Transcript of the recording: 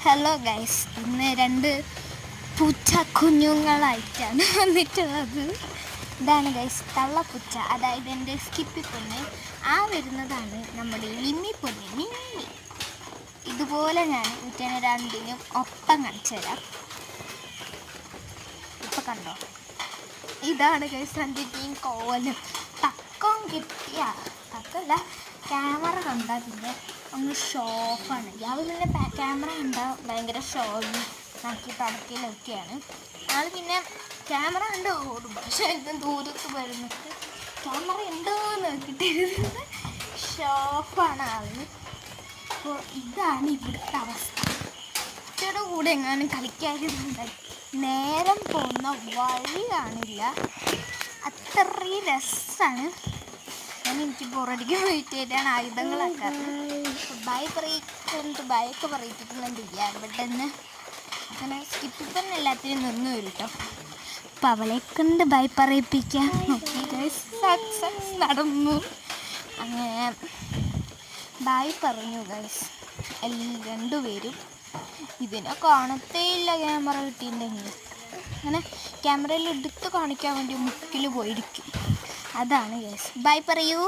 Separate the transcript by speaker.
Speaker 1: Hello guys, ഇന്ന് രണ്ട് പൂച്ച കുഞ്ഞുങ്ങളായിട്ടാണ് വന്നിട്ടുള്ളത്. ഇതാണ് ഗൈസ് തള്ളപ്പൂച്ച, അതായത് എൻ്റെ സ്കിപ്പി പൊന്ന്. ആ വരുന്നതാണ് നമ്മുടെ ലിമ്മി പൊന്ന് മിന്നി. ഇതുപോലെ ഞാൻ പൂച്ചേനെ രണ്ടിനും ഒപ്പം കാണിച്ചു തരാം. ഇപ്പം കണ്ടോ, ഇതാണ് ഗൈസ് എൻ്റെ ടീം കോവലും. തക്കം കിട്ടിയ തക്കല്ല, ക്യാമറ കണ്ടാൽ പിന്നെ ഒന്ന് ഷോഫാണ്. ഇയാൾ പിന്നെ ക്യാമറ കണ്ടാൽ ഭയങ്കര ഷോയും നോക്കി തടക്കിലൊക്കെയാണ് ആൾ. പിന്നെ ക്യാമറ കണ്ട് ഓടും, പക്ഷേ ഇതും ദൂരത്ത് വരുന്നത് ക്യാമറ ഉണ്ടോ എന്ന് നോക്കിയിട്ടിരുന്നത് ഷോഫാണ് ആള്. അപ്പോൾ ഇതാണ് ഇവിടുത്തെ അവസ്ഥ. കുട്ടിയുടെ കൂടെ എങ്ങാനും കളിക്കാതിരുന്നുണ്ടായി നേരം പോകുന്ന വഴി കാണില്ല, അത്രയും രസമാണ്. എനിക്ക് ബോറടിക്കാൻ വേണ്ടിയിട്ടാണ് ആയുധങ്ങളൊക്കെ. ബൈക്ക് പറയിപ്പിക്കുന്നുണ്ട് ഇവിടെ നിന്ന്. അങ്ങനെ സ്കിപ്പിപ്പം എല്ലാത്തിനും നിന്ന് വരും കേട്ടോ. അപ്പം അവളെ കൊണ്ട് ബൈ പറയിപ്പിക്കാൻ നോക്കി, സക്സസ് നടന്നു. അങ്ങനെ ബൈ പറഞ്ഞു ഗൈസ് രണ്ടുപേരും. ഇതിനെ കാണത്തേ ഇല്ല ക്യാമറ കിട്ടിയിട്ടുണ്ടെങ്കിൽ. അങ്ങനെ ക്യാമറയിൽ എടുത്ത് കാണിക്കാൻ വേണ്ടി മുക്കിൽ പോയിരിക്കും. അതാണ് ഗൈസ്. ബൈ പറയൂ.